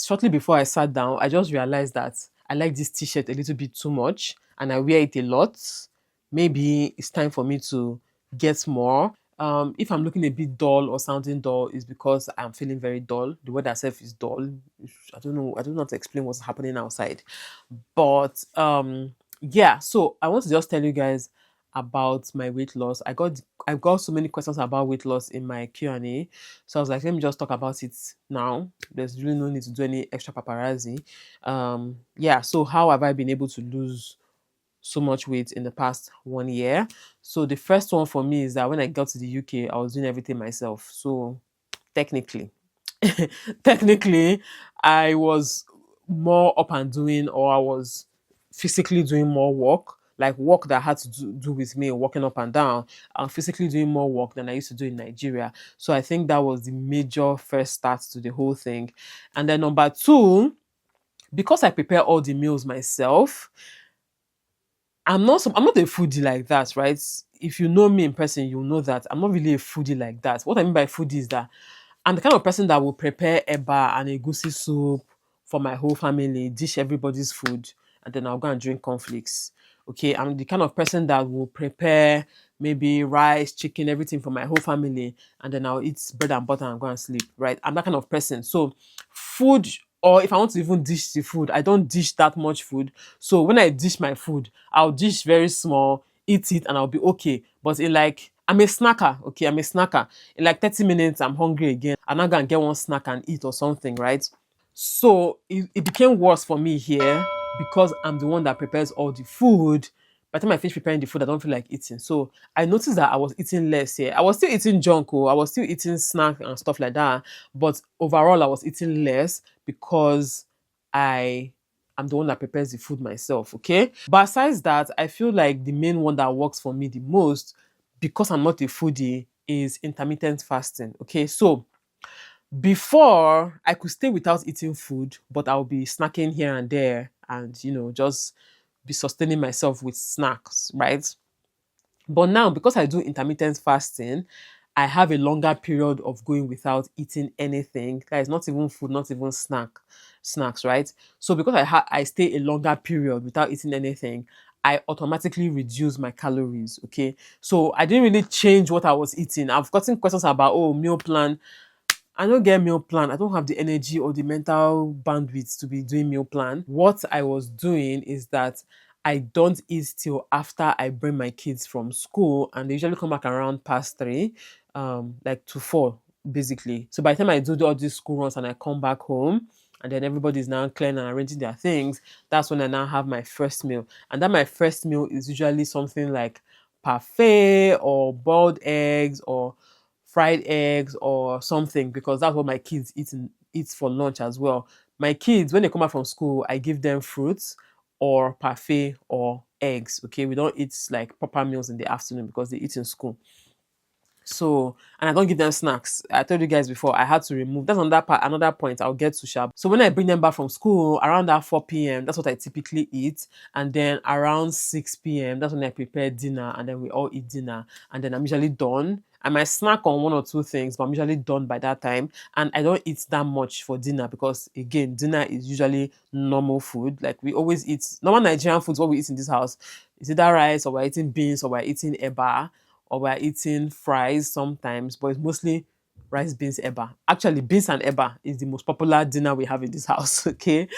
Shortly before I sat down, I just realized that I like this t-shirt a little bit too much and I wear it a lot. Maybe it's time for me to get more. If I'm looking a bit dull or sounding dull, it's because I'm feeling very dull. The weather itself is dull. I don't know. I don't know how to explain what's happening outside. But yeah, so I want to just tell you guys about my weight loss. I got so many questions about weight loss in my Q&A. So I was like, let me just talk about it now. There's really no need to do any extra paparazzi. Yeah, so how have I been able to lose so much weight in the past 1 year? So the first one for me is that when I got to the UK, I was doing everything myself. So technically, technically, I was more up and doing, or I was physically doing more work, like work that had to do with me walking up and down. I'm physically doing more work than I used to do in Nigeria. So I think that was the major first start to the whole thing. And then number two, because I prepare all the meals myself, I'm not a foodie like that, right? If you know me in person, you'll know that I'm not really a foodie like that. What I mean by foodie is that I'm the kind of person that will prepare eba and egusi soup for my whole family, dish everybody's food, and then I'll go and drink cornflakes. Okay, I'm the kind of person that will prepare maybe rice, chicken, everything for my whole family, and then I'll eat bread and butter and go and sleep. Right? I'm that kind of person. So, food, or if I want to even dish the food, I don't dish that much food. So when I dish my food, I'll dish very small, eat it, and I'll be okay. But in like I'm a snacker, okay? I'm a snacker. In like 30 minutes, I'm hungry again. I'm not gonna get one snack and eat or something, right? So it became worse for me here because I'm the one that prepares all the food. By the time I finish preparing the food, I don't feel like eating. So I noticed that I was eating less here. I was still eating junk, I was still eating snack and stuff like that. But overall, I was eating less because I am the one that prepares the food myself, okay? But besides that, I feel like the main one that works for me the most, because I'm not a foodie, is intermittent fasting. Okay, so before I could stay without eating food, but I'll be snacking here and there and just be sustaining myself with snacks, right? But now, because I do intermittent fasting, I have a longer period of going without eating anything. That is not even food, not even snacks, right? So because I stay a longer period without eating anything, I automatically reduce my calories. Okay, so I didn't really change what I was eating. I've gotten questions about, oh, meal plan. I don't get meal plan. I don't have the energy or the mental bandwidth to be doing meal plan. What I was doing is that I don't eat till after I bring my kids from school, and they usually come back around past 3, like to 4, basically. So by the time I do all these school runs and I come back home, and then everybody's now clearing and arranging their things, that's when I now have my first meal. And then my first meal is usually something like parfait or boiled eggs or fried eggs or something, because that's what my kids eat for lunch as well. My kids, when they come back from school, I give them fruits or parfait or eggs. Okay, we don't eat like proper meals in the afternoon because they eat in school. So, and I don't give them snacks. I told you guys before, I had to remove. That's another part, another point I'll get to sharp. So when I bring them back from school around that 4 p.m., that's what I typically eat. And then around 6 p.m., that's when I prepare dinner, and then we all eat dinner. And then I'm usually done. I might snack on one or two things, but I'm usually done by that time. And I don't eat that much for dinner because, again, dinner is usually normal food. Like we always eat normal Nigerian foods. What we eat in this house is either rice, or we're eating beans, or we're eating eba, or we're eating fries sometimes, but it's mostly rice, beans, eba. Actually, beans and eba is the most popular dinner we have in this house. Okay,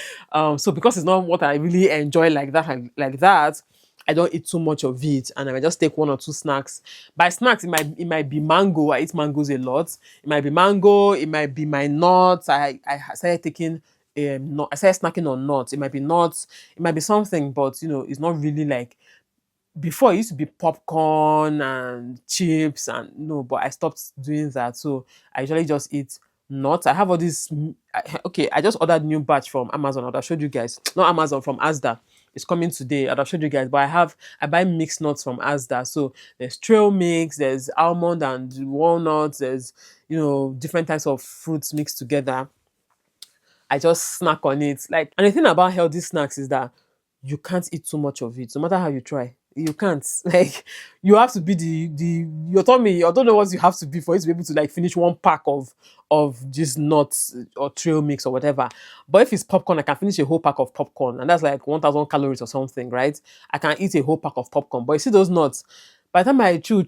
so because it's not what I really enjoy like that, I don't eat too much of it, and I might just take one or two snacks. By snacks, it might be mango. I eat mangoes a lot. It might be mango. It might be my nuts. I started taking. I started snacking on nuts. It might be nuts. It might be something, but it's not really like before. It used to be popcorn and chips, and no, but I stopped doing that. So I usually just eat nuts. I have all these. Okay, I just ordered new batch from Amazon. I showed you guys. Not Amazon, from Asda. It's coming today. I've showed you guys, but I buy mixed nuts from Asda. So there's trail mix, there's almond and walnuts, there's different types of fruits mixed together. I just snack on it. Like, and the thing about healthy snacks is that you can't eat too much of it, no matter how you try. You can't. Like, you have to be you told me, I don't know what you have to be for you to be able to like finish one pack of just nuts or trail mix or whatever. But if it's popcorn, I can finish a whole pack of popcorn, and that's like 1,000 calories or something, right? I can eat a whole pack of popcorn. But you see those nuts, by the time I chew,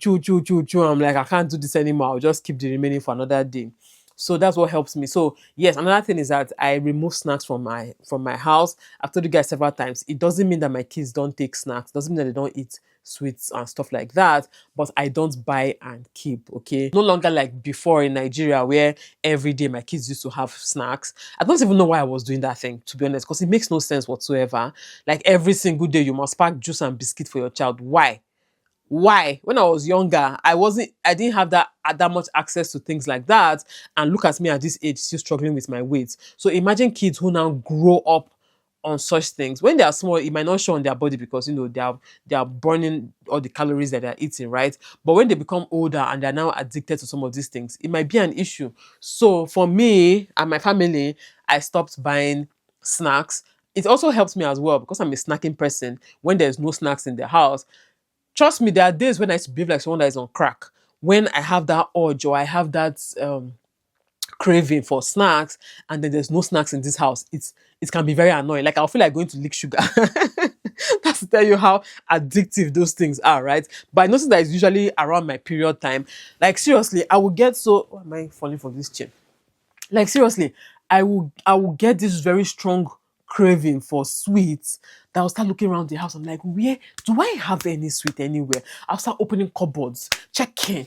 I'm like, I can't do this anymore. I'll just keep the remaining for another day. So that's what helps me. So yes, another thing is that I remove snacks from my house. I've told you guys several times. It doesn't mean that my kids don't take snacks. It doesn't mean that they don't eat sweets and stuff like that. But I don't buy and keep. Okay, no longer like before in Nigeria where every day my kids used to have snacks. I don't even know why I was doing that thing, to be honest, because it makes no sense whatsoever. Like every single day you must pack juice and biscuit for your child. Why? Why? When I was younger, I didn't have that much access to things like that. And look at me at this age, still struggling with my weight. So imagine kids who now grow up on such things. When they are small, it might not show on their body because they are burning all the calories that they're eating, right? But when they become older and they're now addicted to some of these things, it might be an issue. So for me and my family, I stopped buying snacks. It also helps me as well because I'm a snacking person. When there's no snacks in the house, trust me, there are days when I used to behave like someone that is on crack. When I have that urge or I have that craving for snacks, and then there's no snacks in this house, it can be very annoying. Like I'll feel like going to lick sugar. That's to tell you how addictive those things are, right? But I notice that it's usually around my period time. Like seriously, I will get so. Why am I falling for this chair? Like seriously, I will get this very strong craving for sweets that I'll start looking around the house. I'm like, where do I have any sweet anywhere? I'll start opening cupboards, checking,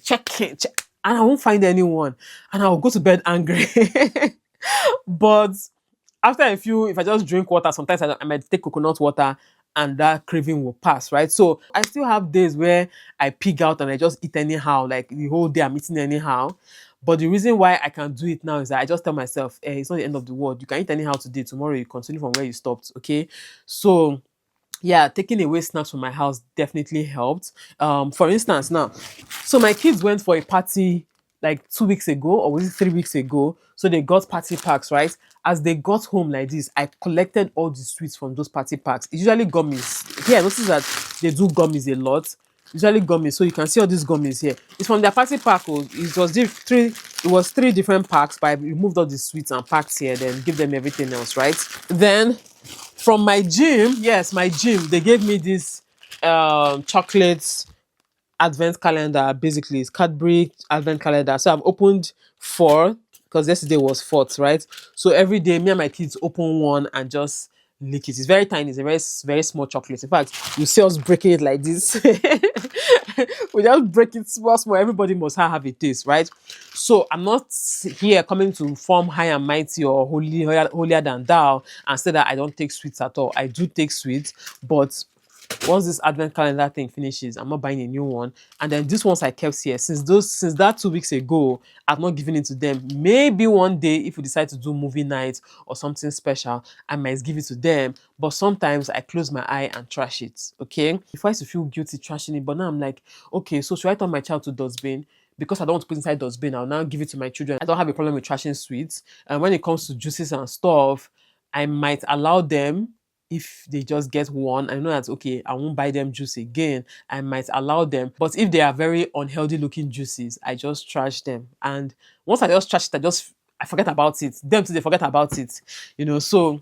and I won't find anyone. And I'll go to bed angry. But after a few, if I just drink water, sometimes I might take coconut water and that craving will pass, right? So I still have days where I pig out and I just eat anyhow, like the whole day I'm eating anyhow. But the reason why I can do it now is that I just tell myself, it's not the end of the world. You can eat anyhow today. Tomorrow you continue from where you stopped. Okay. So yeah, taking away snacks from my house definitely helped. For instance, now, so my kids went for a party like 2 weeks ago, or was it 3 weeks ago? So they got party packs, right? As they got home like this, I collected all the sweets from those party packs. It's usually gummies. Here, I noticed that they do gummies a lot. Usually gummies. So you can see all these gummies here. It's from their party pack. Oh. It was three different packs, but I removed all the sweets and packed here, then give them everything else, right? Then from my gym, yes, my gym, they gave me this chocolates advent calendar. Basically, it's Cadbury advent calendar. So I've opened four because yesterday was fourth, right? So every day, me and my kids open one and just lick it. It's very tiny. It's a very small chocolate. In fact, you see us breaking it like this. We just break it small. Everybody must have a taste, right? So I'm not here coming to form high and mighty or holier than thou and say that I don't take sweets at all. I do take sweets, but once this advent calendar thing finishes, I'm not buying a new one. And then these ones I kept here since that 2 weeks ago, I've not given it to them. Maybe one day if we decide to do movie night or something special, I might give it to them. But sometimes I close my eye and trash it. Okay. Before I used to feel guilty trashing it, but now I'm like, okay, so should I turn my child to dustbin? Because I don't want to put inside dustbin, I'll now give it to my children. I don't have a problem with trashing sweets. And when it comes to juices and stuff, I might allow them if they just get one. I know that okay, I won't buy them juice again. I might allow them. But if they are very unhealthy looking juices, I just trash them. And once I just trash it, I forget about it. Them too, they forget about it. So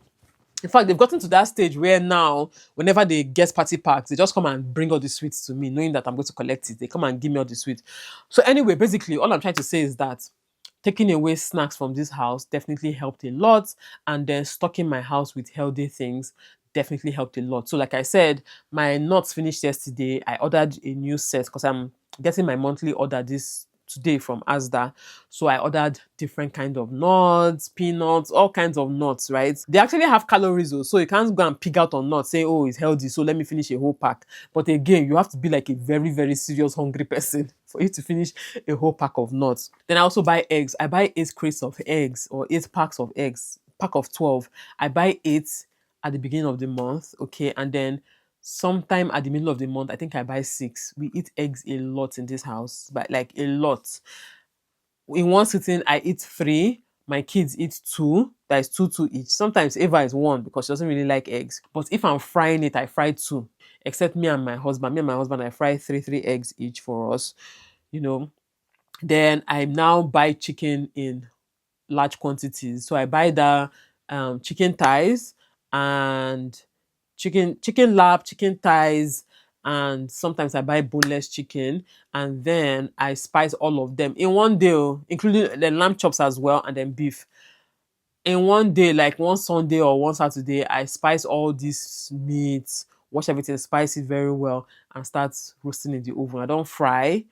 in fact, they've gotten to that stage where now, whenever they get party packs, they just come and bring all the sweets to me, knowing that I'm going to collect it. They come and give me all the sweets. So anyway, basically, all I'm trying to say is that taking away snacks from this house definitely helped a lot. And then stocking my house with healthy things definitely helped a lot. So like I said, my nuts finished yesterday. I ordered a new set because I'm getting my monthly order this today from Asda. So I ordered different kind of nuts, peanuts, all kinds of nuts, right? They actually have calories though, so you can't go and pig out on nuts, say, oh, it's healthy, so let me finish a whole pack. But again, you have to be like a very, very serious hungry person for you to finish a whole pack of nuts. Then I also buy eggs. I buy 8 crates of eggs or 8 packs of eggs, pack of 12. I buy 8 at the beginning of the month, okay, and then sometime at the middle of the month, I think I buy 6. We eat eggs a lot in this house, but like a lot. In one sitting, I eat 3. My kids eat 2. That is 2 each. Sometimes Ava is 1 because she doesn't really like eggs. But if I'm frying it, I fry 2. except me and my husband. Me and my husband, I fry three eggs each for us, you know. Then I now buy chicken in large quantities. So I buy the chicken thighs and chicken lap, chicken thighs, and sometimes I buy boneless chicken, and then I spice all of them in one day, oh, including the lamb chops as well, and then beef. In one day, like one Sunday or one Saturday, I spice all these meats, wash everything, spice it very well, and start roasting in the oven. I don't fry.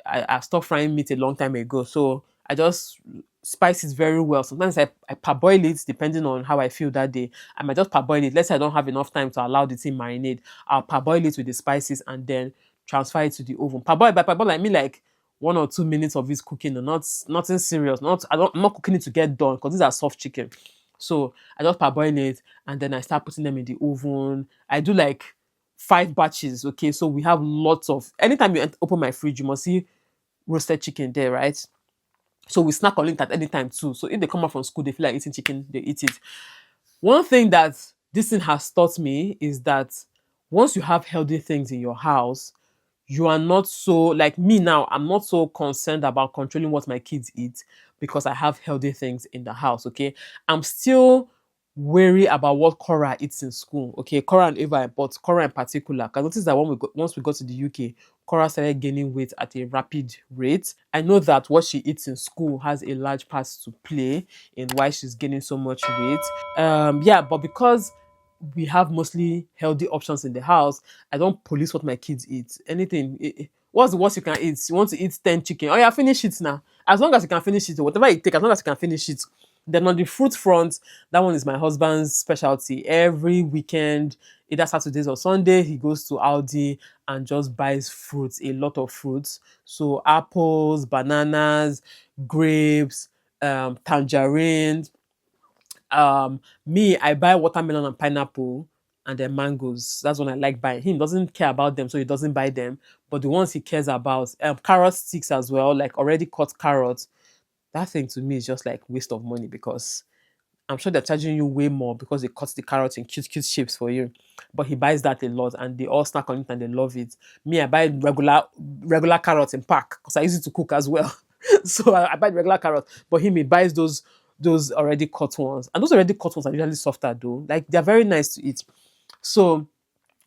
I stopped frying meat a long time ago. So I just spice it very well. Sometimes I parboil it depending on how I feel that day. I might just parboil it. Let's say I don't have enough time to allow the thing marinate. I'll parboil it with the spices and then transfer it to the oven. Parboil by parboil I mean like 1 or 2 minutes of it cooking, and not nothing serious. I'm not cooking it to get done because these are soft chicken. So I just parboil it and then I start putting them in the oven. I do like 5 batches. Okay, so we have lots of. Anytime you open my fridge, you must see roasted chicken there, right? So we snack on it at any time too. So if they come out from school, they feel like eating chicken, they eat it. One thing that this thing has taught me is that once you have healthy things in your house, you are not so like me now. I'm not so concerned about controlling what my kids eat because I have healthy things in the house. Okay, I'm still wary about what Cora eats in school. Okay, Cora and Eva, but Cora in particular. Because notice that once we got to the UK, Cora started gaining weight at a rapid rate. I know that what she eats in school has a large part to play in why she's gaining so much weight. Yeah, but because we have mostly healthy options in the house, I don't police what my kids eat. Anything. What's the worst you can eat? You want to eat 10 chicken? Oh yeah, finish it now. As long as you can finish it, whatever it take, as long as you can finish it. Then on the fruit front, that one is my husband's specialty. Every weekend, either Saturdays or Sunday, he goes to Aldi and just buys fruits, a lot of fruits. So apples, bananas, grapes, tangerines, me, I buy watermelon and pineapple and then mangoes. That's what I like buying. He doesn't care about them, so he doesn't buy them. But the ones he cares about, carrot sticks as well, like already cut carrots. That thing to me is just like waste of money because I'm sure they're charging you way more because they cut the carrots in cute, cute shapes for you. But he buys that a lot and they all snack on it and they love it. Me, I buy regular carrots in pack because I use it to cook as well. So I buy regular carrots, but him he buys those already cut ones. And those already cut ones are usually softer though. Like they're very nice to eat. So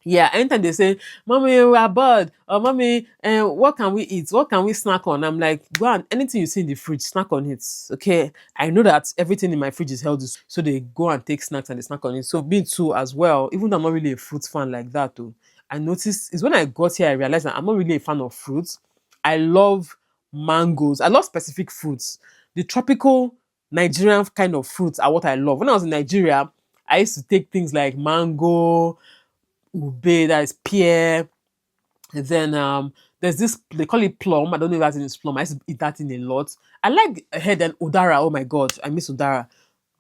yeah, anytime they say, "Mommy, we are bored," or "Mommy, what can we eat? What can we snack on?" I'm like, "Go on, anything you see in the fridge, snack on it." Okay, I know that everything in my fridge is healthy, so they go and take snacks and they snack on it. So me too, as well. Even though I'm not really a fruit fan like that, though, I noticed is when I got here, I realized that I'm not really a fan of fruits. I love mangoes. I love specific fruits. The tropical Nigerian kind of fruits are what I love. When I was in Nigeria, I used to take things like mango, ube, that is pear. And then there's this they call it plum. I don't know if that is plum. I used to eat that in a lot. I like head and udara. Oh my god, I miss udara.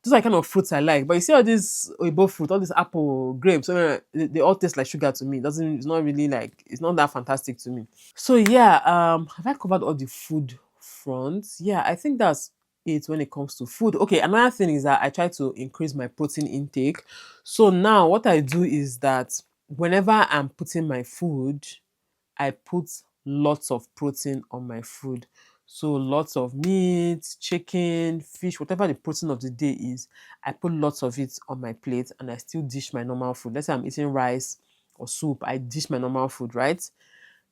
Those are the kind of fruits I like. But you see all these oibo fruit, all these apple, grapes, they all taste like sugar to me. It doesn't it's not really like it's not that fantastic to me. So yeah, have I covered all the food fronts? Yeah, I think that's it when it comes to food. Okay, another thing is that I try to increase my protein intake. So now what I do is that whenever I'm putting my food, I put lots of protein on my food. So lots of meat, chicken, fish, whatever the protein of the day is, I put lots of it on my plate and I still dish my normal food. Let's say I'm eating rice or soup, I dish my normal food, right?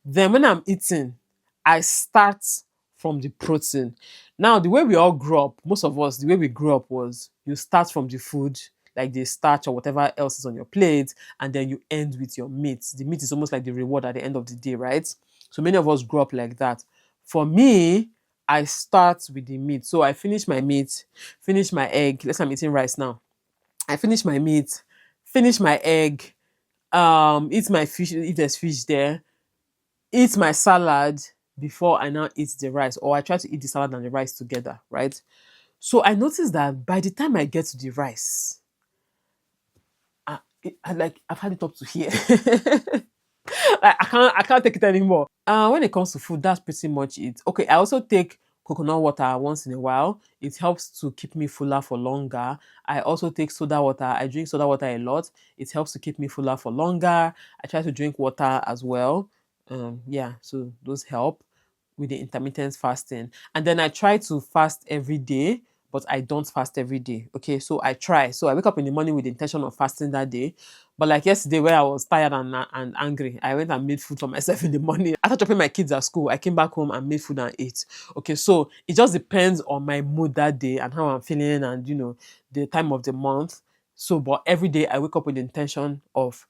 Then when I'm eating, I start from the protein. Now, the way we all grew up, most of us, the way we grew up was you start from the food, like the starch or whatever else is on your plate, and then you end with your meat. The meat is almost like the reward at the end of the day, right? So many of us grew up like that. For me, I start with the meat. So I finish my meat, finish my egg. Let's say I'm eating rice now. I finish my meat, finish my egg, eat my fish if there's fish there, eat my salad before I now eat the rice, or I try to eat the salad and the rice together, right? So I noticed that by the time I get to the rice, I've had it up to here. I can't take it anymore. When it comes to food, that's pretty much it. Okay, I also take coconut water once in a while. It helps to keep me fuller for longer. I also take soda water. I drink soda water a lot. It helps to keep me fuller for longer. I try to drink water as well. Yeah, so those help with the intermittent fasting. And then I try to fast every day, but I don't fast every day. Okay, so I try. So I wake up in the morning with the intention of fasting that day. But like yesterday, where I was tired and angry, I went and made food for myself in the morning. After dropping my kids at school, I came back home and made food and ate. Okay, so it just depends on my mood that day and how I'm feeling and the time of the month. So, but every day I wake up with the intention of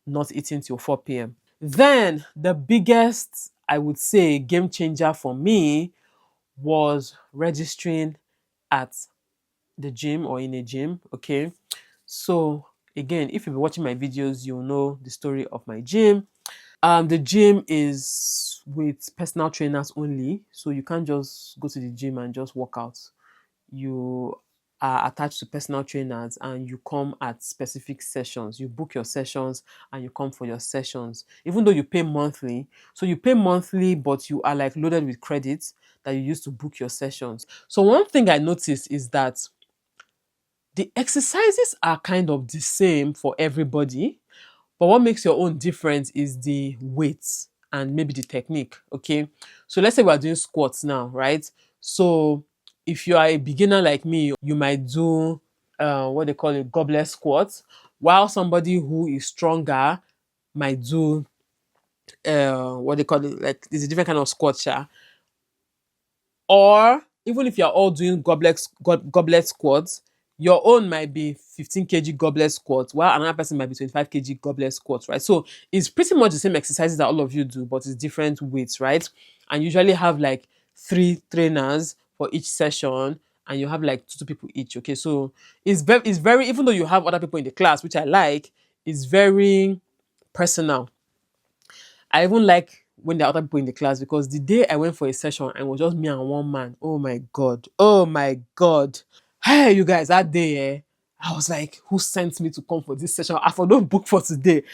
not eating till 4 p.m. Then the biggest, I would say, game changer for me was registering at the gym or in a gym. Okay. So again, if you've been watching my videos, you'll know the story of my gym. The gym is with personal trainers only. So you can't just go to the gym and just work out. You are attached to personal trainers and you come at specific sessions. You book your sessions and you come for your sessions, even though you pay monthly. So you pay monthly, but you are like loaded with credits that you use to book your sessions. So one thing I noticed is that the exercises are kind of the same for everybody, but what makes your own difference is the weights and maybe the technique. Okay. So let's say we are doing squats now, right? So if you are a beginner like me, you might do what they call a goblet squat, while somebody who is stronger might do what they call it, like there's a different kind of squat. Yeah? Or even if you're all doing goblet squats, your own might be 15 kg goblet squats, while another person might be 25 kg goblet squats, right? So it's pretty much the same exercises that all of you do, but it's different weights, right? And usually have like 3 trainers for each session, and you have like two people each. Okay, so it's very even though you have other people in the class, which I like, it's very personal. I even like when there are other people in the class because the day I went for a session and it was just me and one man. Oh my god. Oh my god. Hey, you guys, that day, I was like, who sent me to come for this session? I for don't book for today.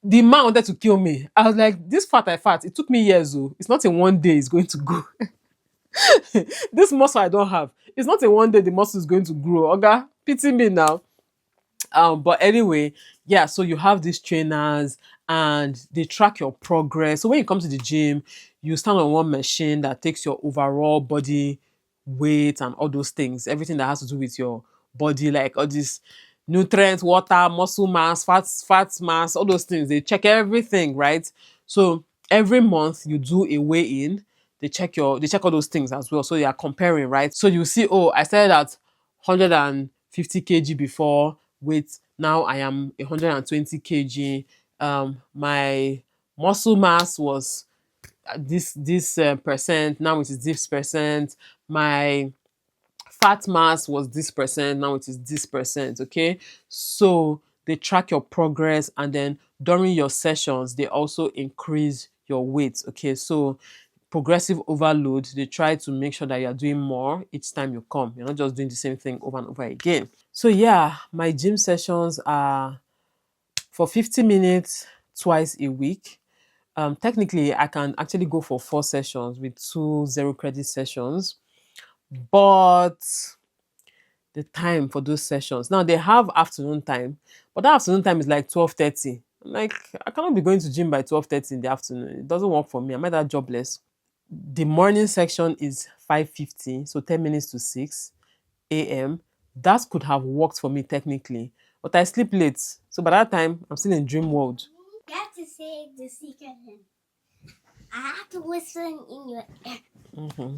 The man wanted to kill me. I was like, this fat I fat. It took me years. Oh. It's not in one day it's going to go. This muscle I don't have. It's not in one day the muscle is going to grow. Oga, pity me now. But anyway, yeah, so you have these trainers and they track your progress. So when you come to the gym, you stand on one machine that takes your overall body weight and all those things, everything that has to do with your body, like all these nutrients, water, muscle mass, fat mass, all those things. They check everything, right? So every month you do a weigh in, they check all those things as well. So they are comparing, right? So you see, oh, I started at 150 kg before weight. Now I am 120 kg. My muscle mass was this percent. Now it is this percent. My fat mass was this percent. Now it is this percent. Okay, so they track your progress, and then during your sessions they also increase your weight. Okay, so progressive overload, they try to make sure that you're doing more each time you come. You're not just doing the same thing over and over again. So yeah, my gym sessions are for 50 minutes twice a week. Technically, I can actually go for 4 sessions with 2 0 credit sessions, but the time for those sessions now they have afternoon time, but that afternoon time is like 12:30. I'm like, I cannot be going to gym by 12:30 in the afternoon. It doesn't work for me. I'm either jobless. The morning section is 5:50, so 10 minutes to 6 a.m. That could have worked for me technically, but I sleep late. So by that time, I'm still in dream world. You have to say the secret hint. I have to listen in your ear. Mm-hmm.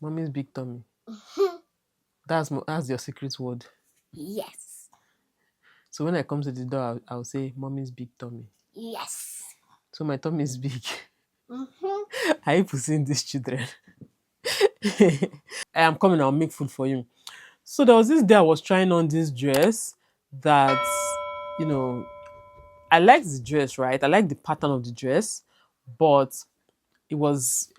Mommy's big tummy. That's your secret word. Yes. So when I come to the door, I'll say, Mommy's big tummy. Yes. So my tummy is big. Mm-hmm. I hate seeing these children. I am coming, I'll make food for you. So there was this day I was trying on this dress that, you know, I liked the dress, right? I like the pattern of the dress, but it was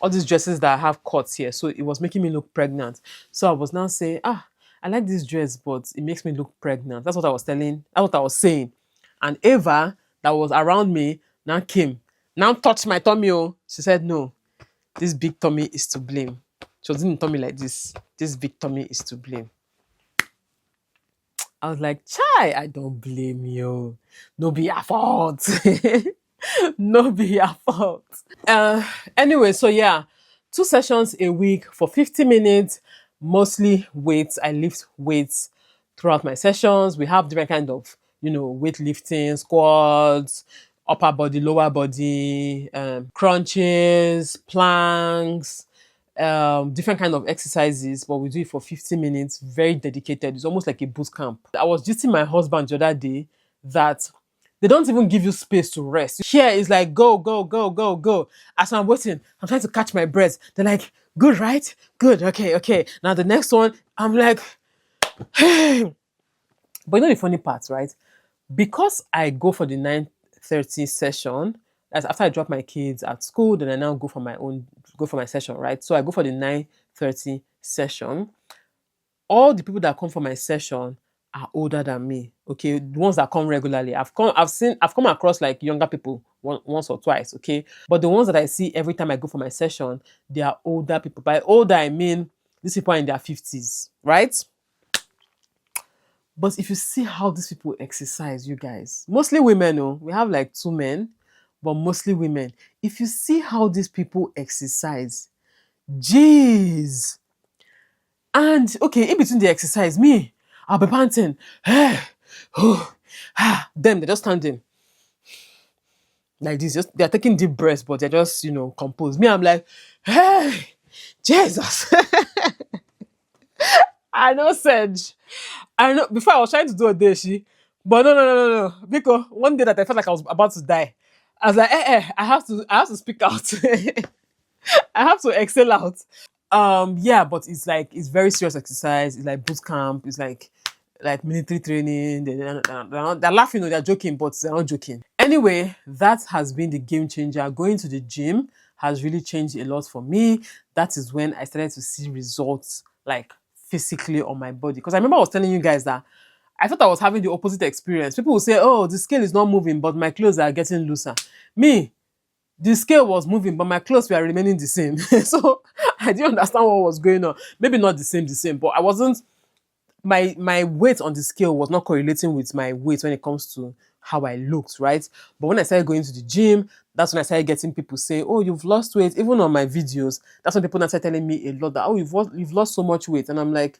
all these dresses that have cuts here, so it was making me look pregnant. So I was now saying, I like this dress, but it makes me look pregnant. That's what I was saying. And Ava, that was around me, now came, now touched my tummy. Oh, she said, no, this big tummy is to blame. She didn't tell me like this. This big tummy is to blame. I was like, chai, I don't blame you. No be your fault. No be your fault. Uh, anyway, so yeah, 2 sessions a week for 50 minutes, mostly weights. I lift weights throughout my sessions. We have different kind of, weightlifting, squats, upper body, lower body, crunches, planks, different kind of exercises, but we do it for 50 minutes, very dedicated. It's almost like a boot camp. I was just my husband the other day that they don't even give you space to rest. Here is like go, go, go, go, go. As I'm waiting, I'm trying to catch my breath. They're like, good, right? Good, okay, okay. Now the next one, I'm like, hey. But you know the funny part, right? Because I go for the 9:30 session, that's after I drop my kids at school, then I now go for my session, right? So I go for the 9:30 session. All the people that come for my session are older than me. Okay, the ones that come regularly. I've come across like younger people once or twice. Okay, but the ones that I see every time I go for my session, they are older people. By older, I mean these people are in their 50s, right? But if you see how these people exercise, you guys, mostly women, oh, we have like two men, but mostly women. If you see how these people exercise, jeez. And okay, in between the exercise, me, I'll be panting. Hey, oh, them, they're just standing like this. Just they're taking deep breaths, but they're just, composed. Me, I'm like, hey, Jesus. I know, Sedge. I know. Before I was trying to do a dashi, but no. Because one day that I felt like I was about to die, I was like, I have to speak out. I have to excel out. Yeah, but it's very serious exercise. It's like boot camp. It's like military training. They're laughing or they're joking, but they're not joking. Anyway, that has been the game changer. Going to the gym has really changed a lot for me. That is when I started to see results like physically on my body. Because I remember I was telling you guys that I thought I was having the opposite experience. People will say, oh, the scale is not moving, but my clothes are getting looser. Me, the scale was moving, but my clothes were remaining the same. So I didn't understand what was going on. Maybe not the same, but I wasn't my weight on the scale was not correlating with my weight when it comes to how I looked, right? But when I started going to the gym, that's when I started getting people say, "Oh, you've lost weight." Even on my videos, that's when people now started telling me a lot that, "Oh, you've lost so much weight," and I'm like,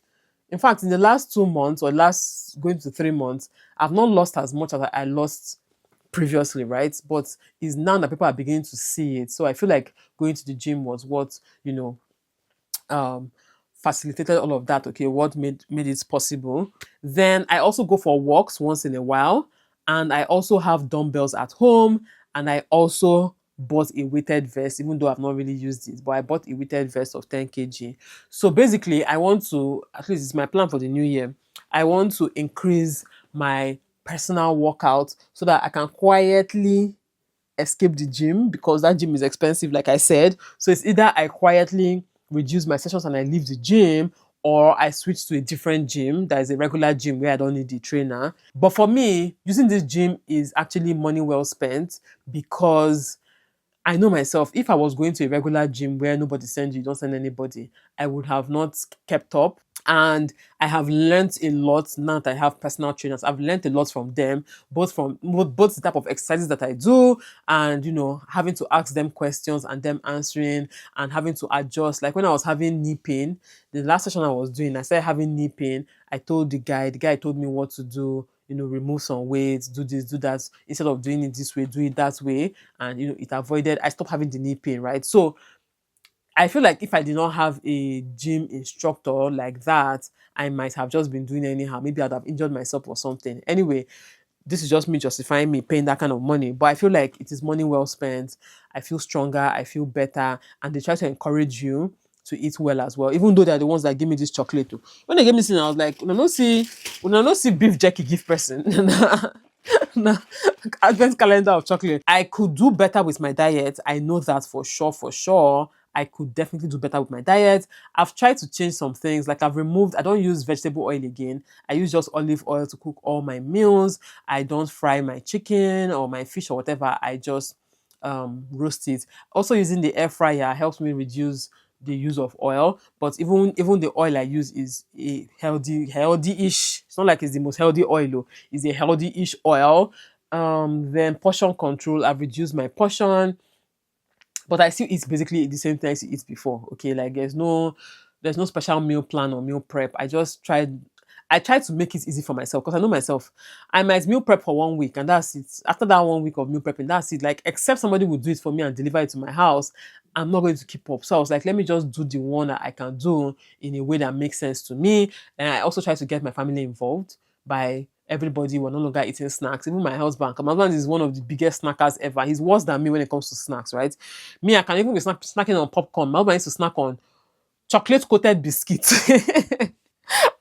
in fact, in the last 2 months or last going to 3 months, I've not lost as much as I lost previously, right? But it's now that people are beginning to see it. So I feel like going to the gym was what um facilitated all of that. Okay, what made it possible. Then I also go for walks once in a while, and I also have dumbbells at home, and I also bought a weighted vest, even though I've not really used it, but I bought a weighted vest of 10 kg. So basically, I want to, at least it's my plan for the new year, I want to increase my personal workout so that I can quietly escape the gym, because that gym is expensive, like I said. So it's either I quietly reduce my sessions and I leave the gym, or I switch to a different gym that is a regular gym where I don't need the trainer. But for me, using this gym is actually money well spent, because I know myself, if I was going to a regular gym where nobody sends you, don't send anybody, I would have not kept up. And I have learned a lot now that I have personal trainers. I've learned a lot from them, both the type of exercises that I do, and having to ask them questions and them answering, and having to adjust. Like when I was having knee pain, the last session I was doing, I started having knee pain. I told the guy told me what to do. Remove some weights, do this, do that. Instead of doing it this way, do it that way. And it avoided, I stopped having the knee pain, right? So I feel like if I did not have a gym instructor like that, I might have just been doing anyhow. Maybe I'd have injured myself or something. Anyway, this is just me justifying me paying that kind of money. But I feel like it is money well spent. I feel stronger. I feel better. And they try to encourage you to eat well as well. Even though they're the ones that give me this chocolate too. When they gave me this, I was like, we no see beef jerky gift person. Nah, advent calendar of chocolate. I could do better with my diet. I know that for sure, I could definitely do better with my diet. I've tried to change some things. Like I don't use vegetable oil again. I use just olive oil to cook all my meals. I don't fry my chicken or my fish or whatever. I just roast it. Also using the air fryer helps me reduce the use of oil. But even the oil I use is a healthy-ish. It's not like it's the most healthy oil, though. It's a healthy-ish oil. Then portion control. I've reduced my portion, but I still eat basically the same thing I used to eat before. Okay, like there's no special meal plan or meal prep. I tried to make it easy for myself because I know myself. I might meal prep for 1 week and that's it. After that 1 week of meal prepping, that's it. Like, except somebody would do it for me and deliver it to my house, I'm not going to keep up. So I was like, let me just do the one that I can do in a way that makes sense to me. And I also try to get my family involved by everybody. We're no longer eating snacks. Even my husband. 'Cause my husband is one of the biggest snackers ever. He's worse than me when it comes to snacks, right? Me, I can even be snacking on popcorn. My husband used to snack on chocolate coated biscuits.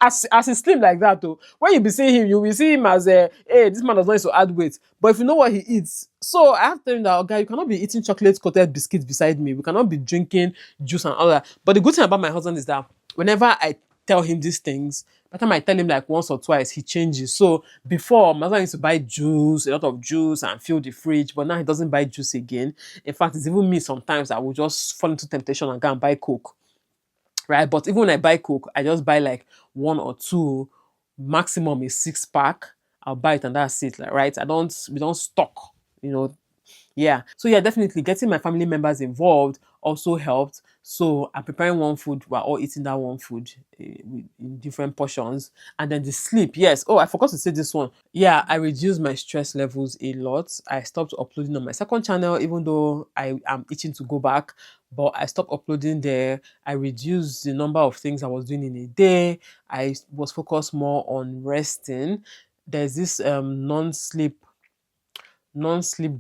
As he's slim like that, though, when you be seeing him, you will see him as a hey, this man does not need to add weight. But if you know what he eats, so I have to tell him that, okay, you cannot be eating chocolate coated biscuits beside me. We cannot be drinking juice and all that. But the good thing about my husband is that whenever I tell him these things, by the time I tell him like once or twice, he changes. So before, my husband used to buy juice, a lot of juice, and fill the fridge, but now he doesn't buy juice again. In fact, it's even me sometimes I will just fall into temptation and go and buy Coke, right? But even when I buy Coke, I just buy like one or two, maximum a 6 pack. I'll buy it and that's it, like, right? We don't stock, you know, yeah. So yeah, definitely getting my family members involved also helped. So I'm preparing one food, we're all eating that one food in different portions. And then the sleep, yes. Oh, I forgot to say this one. Yeah, I reduced my stress levels a lot. I stopped uploading on my second channel, even though I am itching to go back. But I stopped uploading there. I reduced the number of things I was doing in a day. I was focused more on resting. There's this non-sleep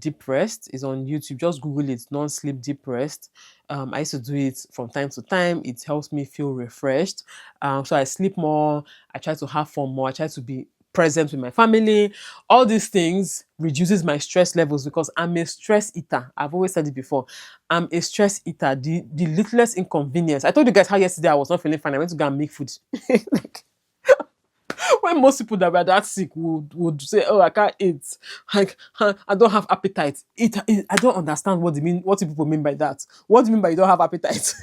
deep rest is on YouTube. Just Google it, non-sleep deep rest. I used to do it from time to time. It helps me feel refreshed. So I sleep more. I try to have fun more. I try to be present with my family. All these things reduces my stress levels because I'm a stress eater. I've always said it before. I'm a stress eater. The littlest inconvenience. I told you guys how yesterday I was not feeling fine. I went to go and make food. Like, when most people that were that sick would say, "Oh, I can't eat. Like, I don't have appetite." I don't understand what they mean. What do people mean by that? What do you mean by you don't have appetite?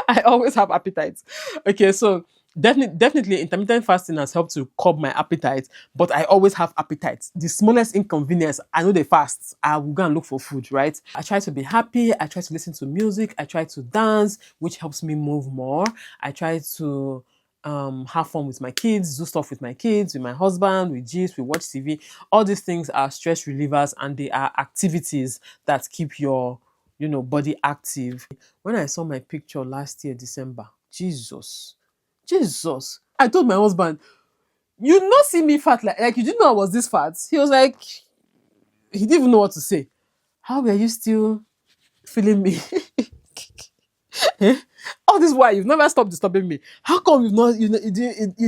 I always have appetite. Okay, so definitely, intermittent fasting has helped to curb my appetite, but I always have appetite. The smallest inconvenience, I know they fast. I will go and look for food, right? I try to be happy. I try to listen to music. I try to dance, which helps me move more. I try to have fun with my kids, do stuff with my kids, with my husband, with gist, we watch TV. All these things are stress relievers and they are activities that keep your, body active. When I saw my picture last year, December, Jesus. I told my husband, you not see me fat like you didn't know I was this fat. He was like, he didn't even know what to say. How were you still feeling me? Eh? All this while you've never stopped disturbing me. How come you've not you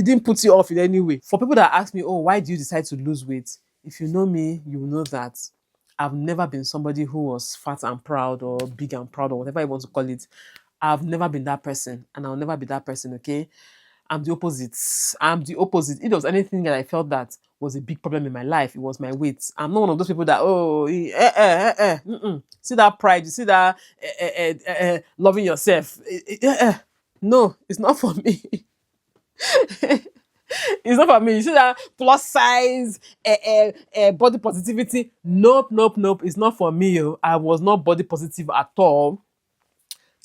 didn't put you off in any way? For people that ask me, oh, why do you decide to lose weight? If you know me, you will know that I've never been somebody who was fat and proud or big and proud or whatever you want to call it. I've never been that person and I'll never be that person, okay? I'm the opposite. I'm the opposite. If there was anything that I felt that was a big problem in my life, it was my weight. I'm not one of those people that, see that pride, you see that loving yourself. No, it's not for me. It's not for me. You see that plus size, body positivity. Nope, nope, nope. It's not for me. Oh. I was not body positive at all.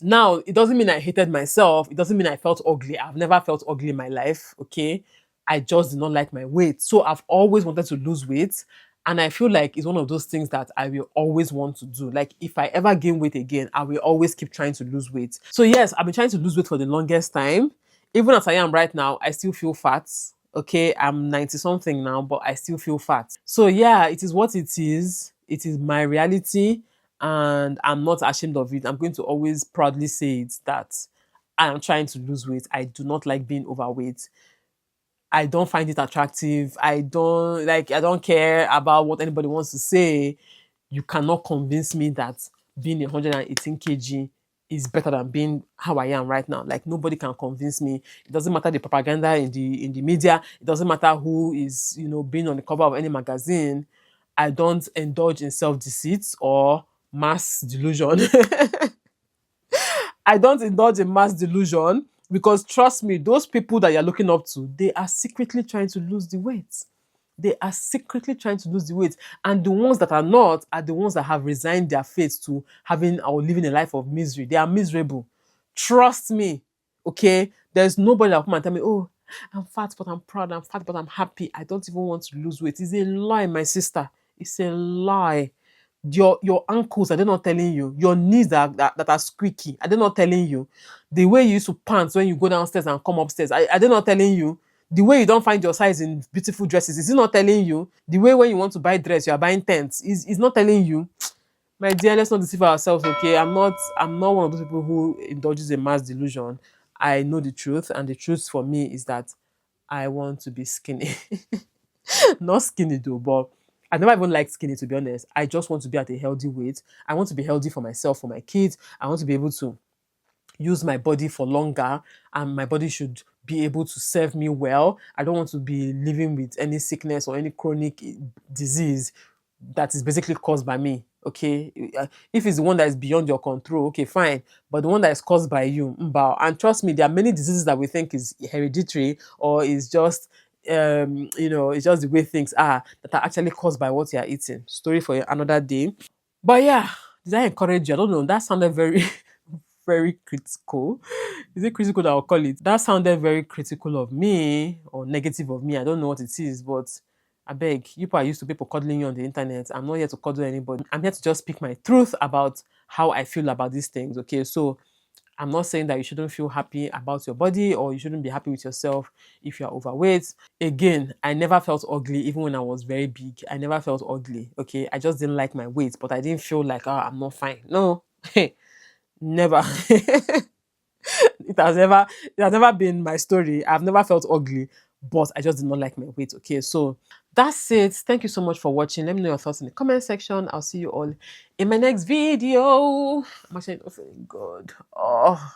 Now, it doesn't mean I hated myself. It doesn't mean I felt ugly. I've never felt ugly in my life, okay? I just did not like my weight. So I've always wanted to lose weight. And I feel like it's one of those things that I will always want to do. Like, if I ever gain weight again, I will always keep trying to lose weight. So yes, I've been trying to lose weight for the longest time. Even as I am right now, I still feel fat. Okay, I'm 90 something now, but I still feel fat. So yeah, it is what it is. It is my reality and I'm not ashamed of it. I'm going to always proudly say it that I am trying to lose weight. I do not like being overweight. I don't find it attractive. I don't care about what anybody wants to say. You cannot convince me that being 118 kg is better than being how I am right now. Like nobody can convince me. It doesn't matter the propaganda in the media. It doesn't matter who is, being on the cover of any magazine. I don't indulge in self-deceit or mass delusion. I don't indulge in mass delusion because trust me, those people that you're looking up to, they are secretly trying to lose the weight. They are secretly trying to lose the weight. And the ones that are not are the ones that have resigned their fate to having or living a life of misery. They are miserable. Trust me. Okay? There's nobody that will come and tell me, oh, I'm fat, but I'm proud. I'm fat, but I'm happy. I don't even want to lose weight. It's a lie, my sister. It's a lie. Your ankles, are they not telling you? Your knees that are squeaky, are they not telling you? The way you used to pants when you go downstairs and come upstairs, are they not telling you? The way you don't find your size in beautiful dresses, is it not telling you? The way when you want to buy dress, you are buying tents, is not telling you? My dear, let's not deceive ourselves, okay? I'm not one of those people who indulges in mass delusion. I know the truth, and the truth for me is that I want to be skinny. Not skinny though, but I never even liked skinny to be honest. I just want to be at a healthy weight. I want to be healthy for myself, for my kids. I want to be able to use my body for longer, and my body should be able to serve me well. I don't want to be living with any sickness or any chronic disease that is basically caused by me. Okay, if it's the one that is beyond your control, okay, fine. But the one that is caused by you, and trust me, there are many diseases that we think is hereditary or is just it's just the way things are that are actually caused by what you are eating. Story for another day. But yeah, did I encourage you? I don't know. That sounded very, very critical. Is it critical that I'll call it? That sounded very critical of me or negative of me. I don't know what it is, but I beg, you are used to people cuddling you on the internet. I'm not here to cuddle anybody. I'm here to just speak my truth about how I feel about these things. Okay, so I'm not saying that you shouldn't feel happy about your body or you shouldn't be happy with yourself if you're overweight. Again, I never felt ugly even when I was very big. I never felt ugly. Okay. I just didn't like my weight, but I didn't feel like, oh, I'm not fine. No. Never. It has never been my story. I've never felt ugly, but I just did not like my weight. Okay. So that's it. Thank you so much for watching. Let me know your thoughts in the comment section. I'll see you all in my next video. I'm actually not feeling good. Oh.